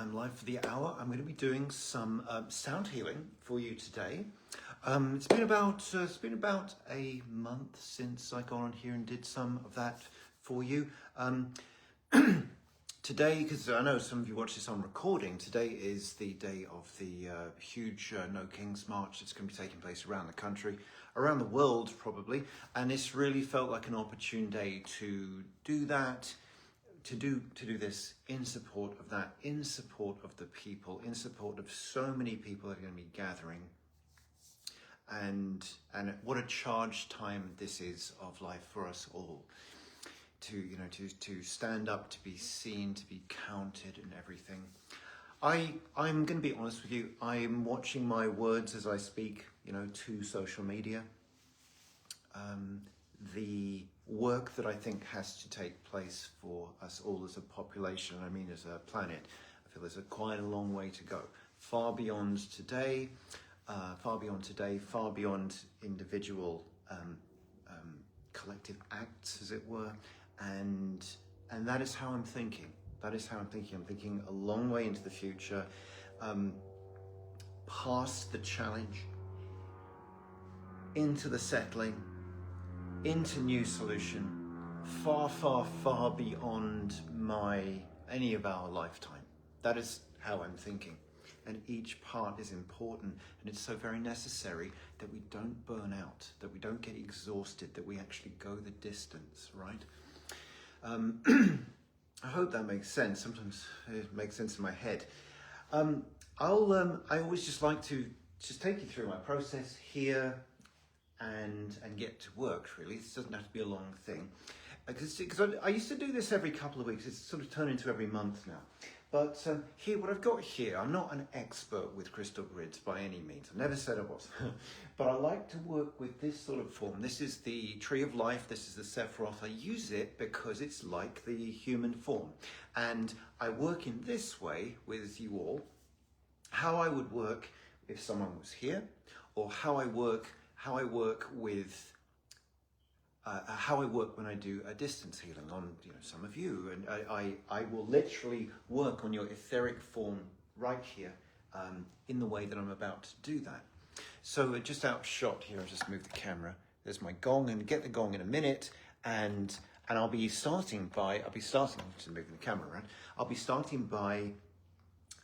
I'm live for the hour. I'm going to be doing some sound healing for you today. It's been about a month since I got on here and did some of that for you. Today, because I know some of you watch this on recording, today is the day of the huge No Kings March that's going to be taking place around the country, around the world probably, and this really felt like an opportune day to do that. To do this in support of that, in support of the people, in support of so many people that are going to be gathering, and what a charged time this is of life for us all. To stand up, to be seen, to be counted, and everything. I'm going to be honest with you. I'm watching my words as I speak. To social media. The work that I think has to take place for us all as a population, I mean as a planet, I feel there's quite a long way to go. Far beyond today, far beyond individual collective acts, as it were, and that is how I'm thinking. That is how I'm thinking. I'm thinking a long way into the future, past the challenge, into the settling, into new solution, far, far, far beyond any of our lifetime. That is how I'm thinking. And each part is important, and it's so very necessary that we don't burn out, that we don't get exhausted, that we actually go the distance, right? I hope that makes sense. Sometimes it makes sense in my head. I always just like to just take you through my process here, and get to work, really. This doesn't have to be a long thing. Because I used to do this every couple of weeks. It's sort of turned into every month now. But here, what I've got here, I'm not an expert with crystal grids by any means. I never said I was. But I like to work with this sort of form. This is the Tree of Life. This is the Sephiroth. I use it because it's like the human form. And I work in this way with you all. How I would work if someone was here, or how I work when I do a distance healing on some of you, and I will literally work on your etheric form right here in the way that I'm about to do that. So just out shot here, I'll just move the camera. There's my gong, and get the gong in a minute, and I'll be starting just moving the camera around. I'll be starting by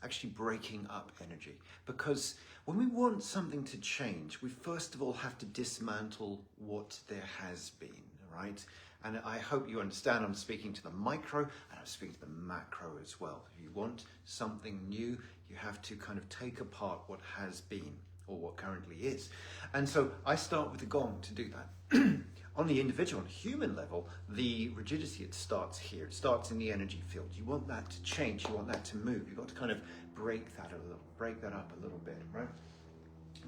actually breaking up energy, because when we want something to change, we first of all have to dismantle what there has been, right? And I hope you understand I'm speaking to the micro and I'm speaking to the macro as well. If you want something new, you have to kind of take apart what has been or what currently is. And so I start with the gong to do that. On the individual and human level, the rigidity, it starts here. It starts in the energy field. You want that to change. You want that to move. You've got to kind of break that up a little bit, right?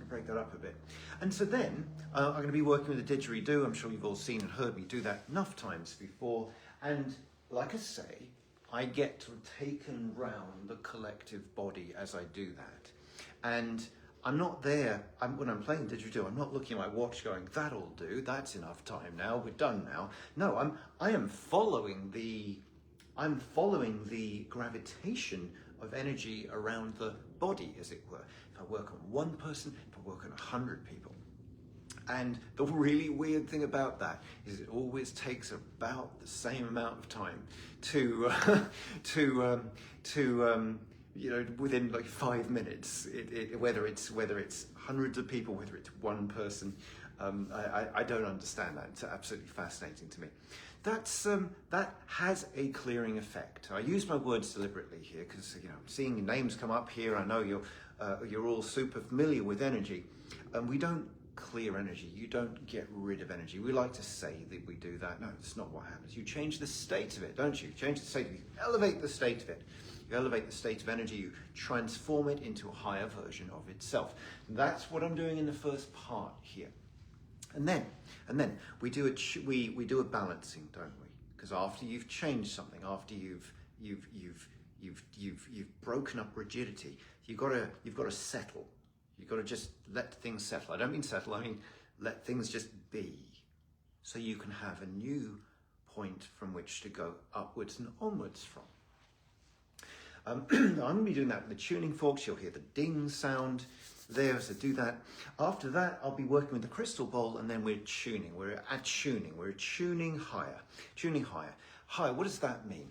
Break that up a bit. And so then I'm going to be working with a didgeridoo. I'm sure you've all seen and heard me do that enough times before. And like I say, I get to taken round the collective body as I do that. And I'm not there, when I'm playing didgeridoo, I'm not looking at my watch going, that'll do, that's enough time now, we're done now. No, I am following the gravitation of energy around the body, as it were. If I work on one person, if I work on 100 people. And the really weird thing about that is it always takes about the same amount of time to within like 5 minutes, whether it's hundreds of people, whether it's one person, I don't understand that. It's absolutely fascinating to me. That has a clearing effect. I use my words deliberately here because I'm seeing your names come up here. I know you're all super familiar with energy, and we don't clear energy. You don't get rid of energy. We like to say that we do that. No, that's not what happens. You change the state of it, don't you? You change the state of it. You elevate the state of it. You elevate the state of energy. You transform it into a higher version of itself. That's what I'm doing in the first part here. And then we do a balancing, don't we? Because after you've changed something, after you've broken up rigidity, you've got to settle. You've got to just let things settle. I don't mean settle, I mean let things just be. So you can have a new point from which to go upwards and onwards from. I'm going to be doing that with the tuning forks. You'll hear the ding sound there, so do that. After that, I'll be working with the crystal bowl, and then we're tuning. We're tuning higher. Tuning higher. Higher, what does that mean?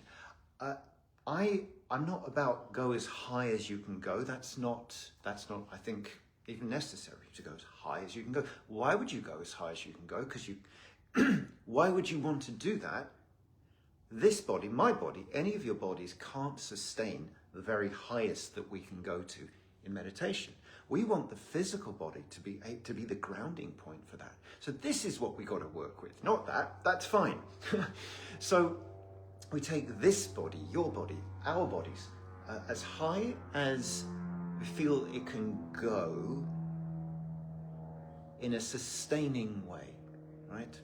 I'm not about go as high as you can go. That's not, I think, even necessary to go as high as you can go. Why would you go as high as you can go? Because why would you want to do that? This body, my body, any of your bodies can't sustain the very highest that we can go to in meditation. We want the physical body to be the grounding point for that. So this is what we got to work with, not that. That's fine. So we take this body, your body, our bodies, as high as we feel it can go in a sustaining way, right?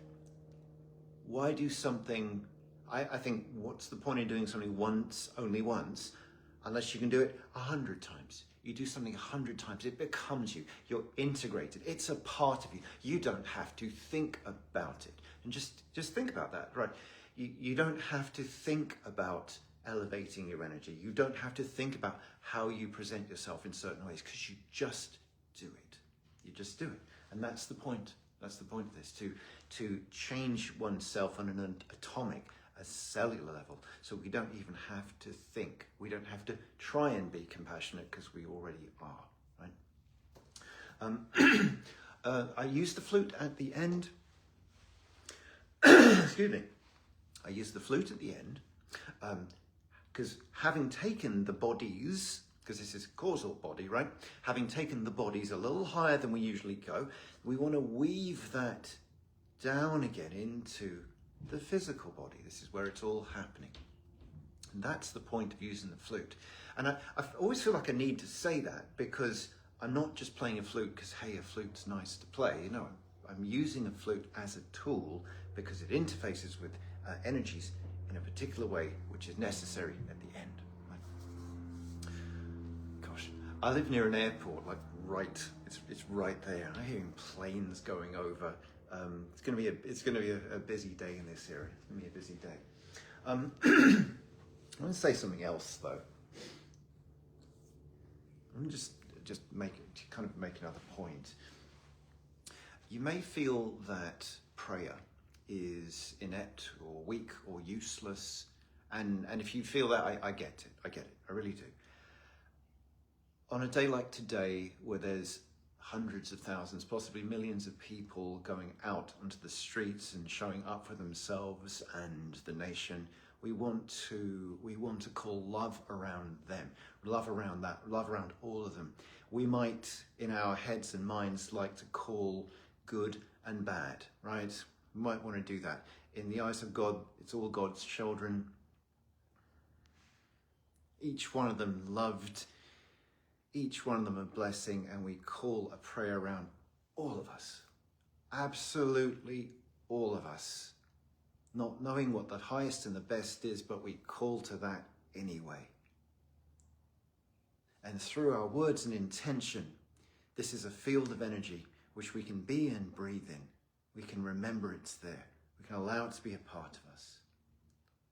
Why do something, I think, what's the point in doing something once, only once, unless you can do it 100 times? You do something 100 times, it becomes you. You're integrated. It's a part of you. You don't have to think about it. And just think about that, right? You don't have to think about elevating your energy. You don't have to think about how you present yourself in certain ways, because you just do it. You just do it. And that's the point. That's the point of this, to change oneself on an atomic, a cellular level, so we don't even have to think. We don't have to try and be compassionate, because we already are, right? I use the flute at the end. Excuse me. I use the flute at the end, because having taken the bodies, because this is a causal body, right? Having taken the bodies a little higher than we usually go, we want to weave that down again into the physical body. This is where it's all happening. And that's the point of using the flute. And I always feel like I need to say that, because I'm not just playing a flute because, hey, a flute's nice to play. You know, I'm using a flute as a tool because it interfaces with energies in a particular way, which is necessary at the end. Right? Gosh, I live near an airport, like it's right there. I'm hearing planes going over. It's going to be a busy day in this area. It's going to be a busy day. I want to say something else though. I'm just make another point. You may feel that prayer is inept or weak or useless, and if you feel that, I get it, I really do. On a day like today, where there's hundreds of thousands, possibly millions of people going out onto the streets and showing up for themselves and the nation, we want to call love around them, love around that, love around all of them. We might, in our heads and minds, like to call good and bad, right? We might want to do that. In the eyes of God, it's all God's children. Each one of them loved, each one of them a blessing, and we call a prayer around all of us. Absolutely all of us. Not knowing what the highest and the best is, but we call to that anyway. And through our words and intention, this is a field of energy which we can be and breathe in. We can remember it's there. We can allow it to be a part of us.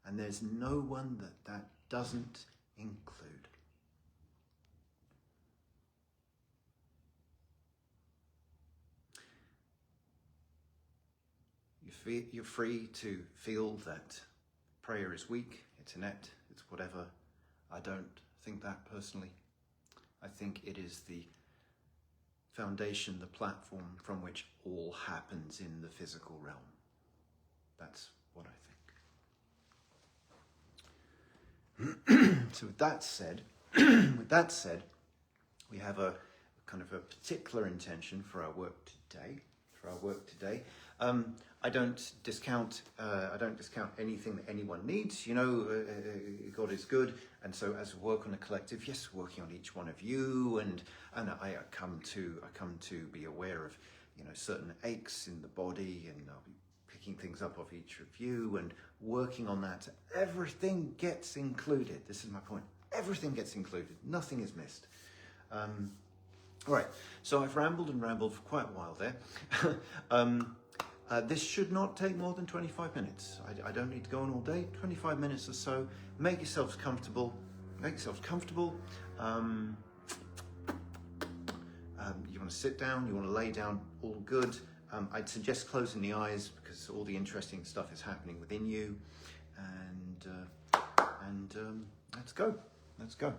And there's no one that doesn't include. You're free to feel that prayer is weak, it's inept, it's whatever. I don't think that personally. I think it is the foundation, the platform from which all happens in the physical realm. That's what I think. So with that said, we have a kind of a particular intention for our work today. I don't discount anything that anyone needs. You know, God is good, and so as we work on a collective, yes, working on each one of you, and I come to be aware of, you know, certain aches in the body, and I'll be picking things up off each of you and working on that. Everything gets included. This is my point. Everything gets included. Nothing is missed. All right, so I've rambled for quite a while there. This should not take more than 25 minutes. I don't need to go on all day. 25 minutes or so. Make yourselves comfortable. Make yourself comfortable. You want to sit down, you want to lay down, all good. I'd suggest closing the eyes because all the interesting stuff is happening within you. And let's go. Let's go.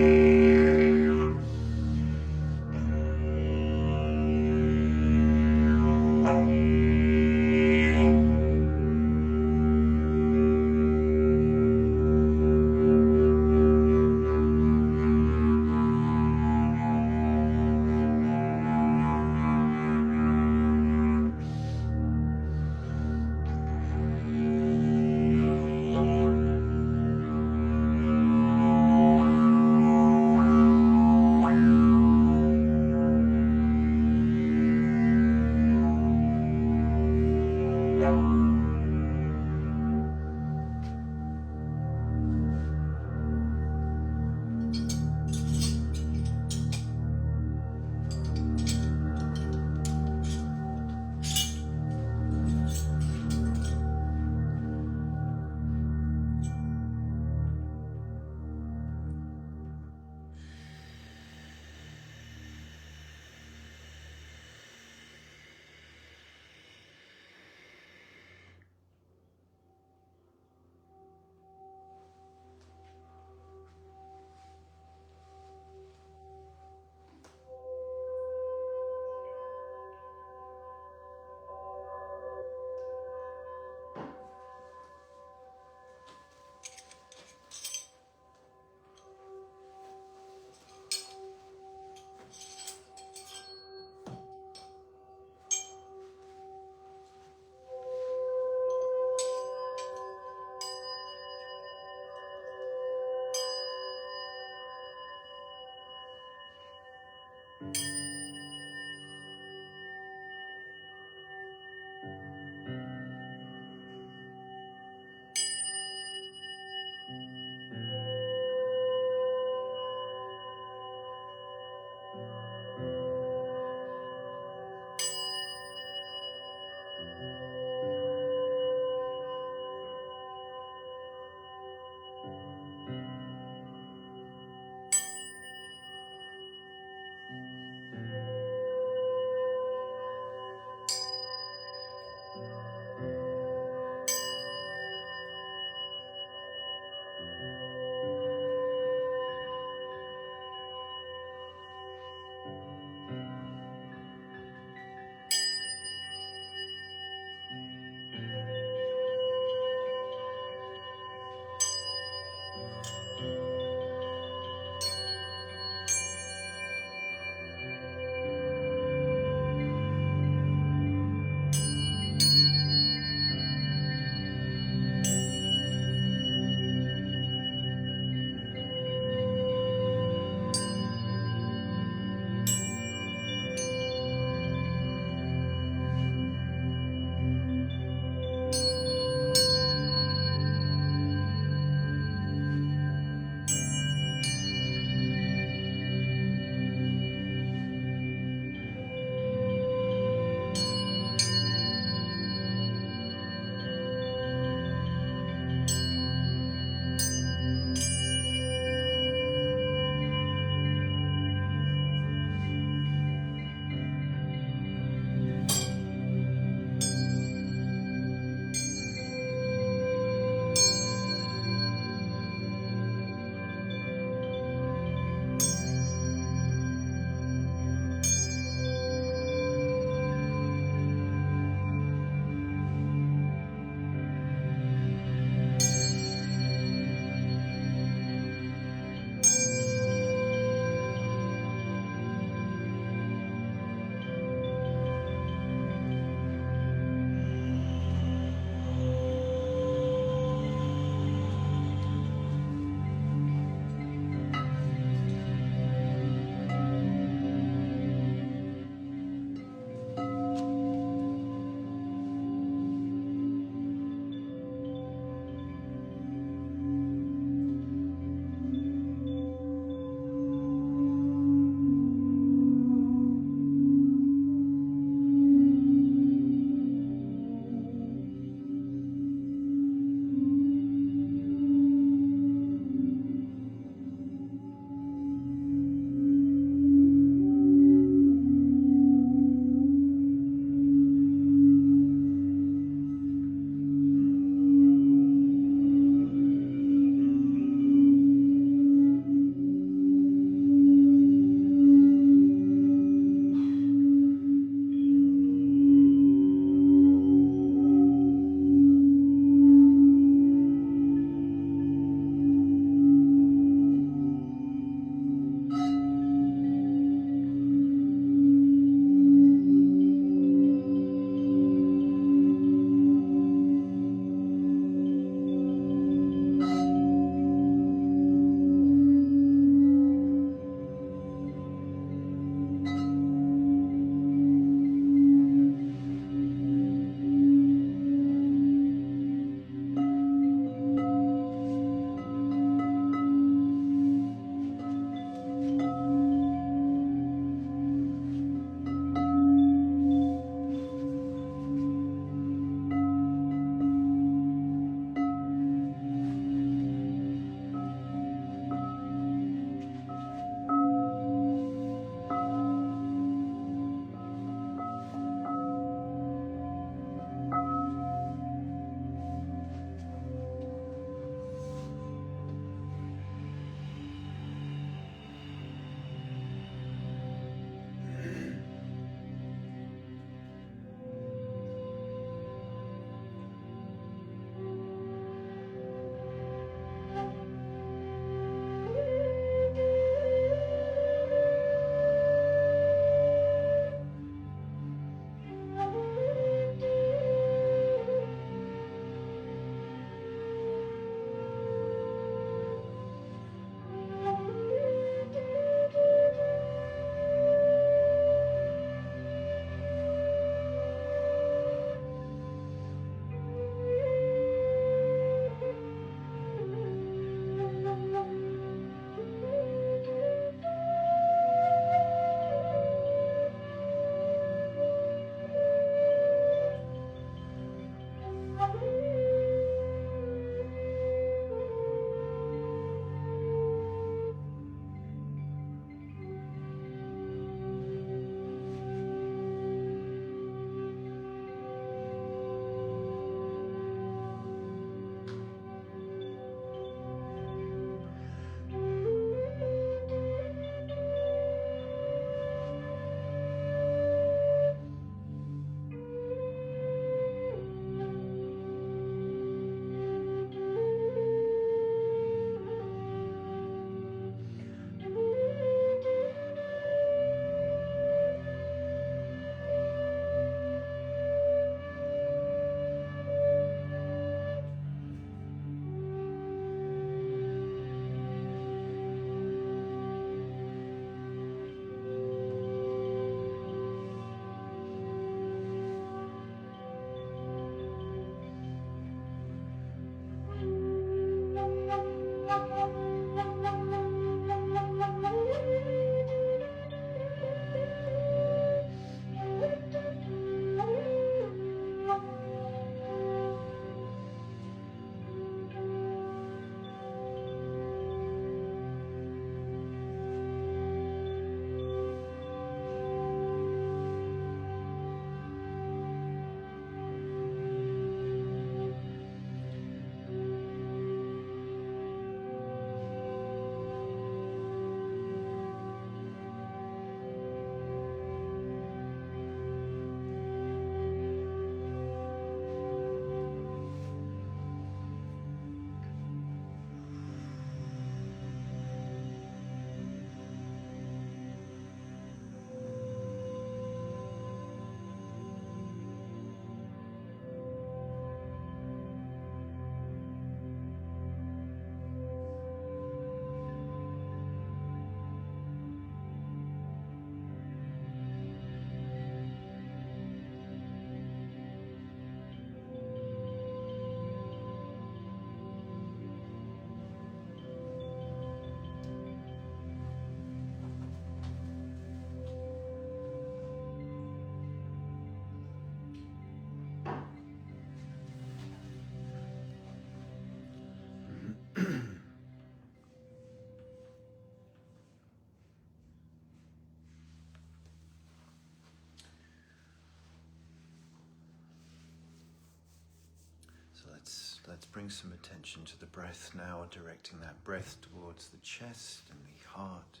Let's bring some attention to the breath now, directing that breath towards the chest and the heart.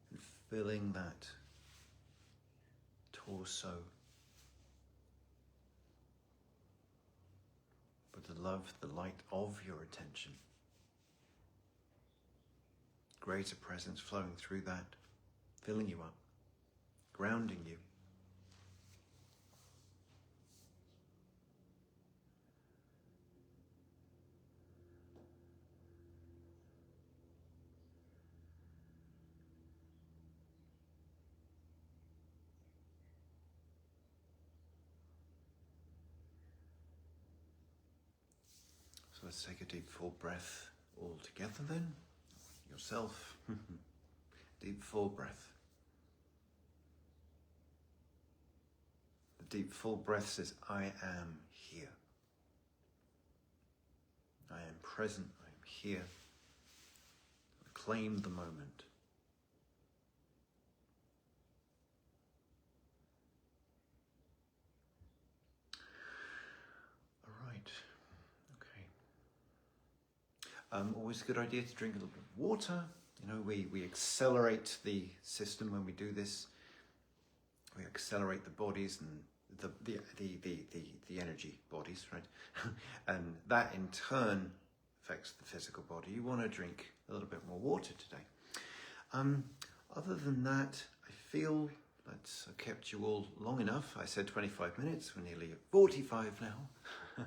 And filling that torso with the love, the light of your attention. Greater presence flowing through that, filling you up, grounding you. So let's take a deep full breath all together then. Yourself. Deep full breath. The deep full breath says, I am here. I am present. I am here. Claim the moment. All right. Okay. Always a good idea to drink a little bit of water. You know, we accelerate the system when we do this. We accelerate the bodies and the energy bodies, right? And that in turn affects the physical body. You want to drink a little bit more water today. Other than that, I feel that I've kept you all long enough. I said 25 minutes. We're nearly at 45 now.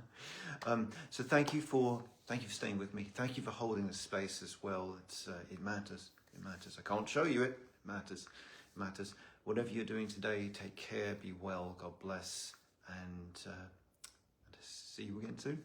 So thank you for staying with me. Thank you for holding the space as well. It matters. It matters. I can't show you it. It matters. It matters. Whatever you're doing today, take care, be well, God bless, and see you again soon.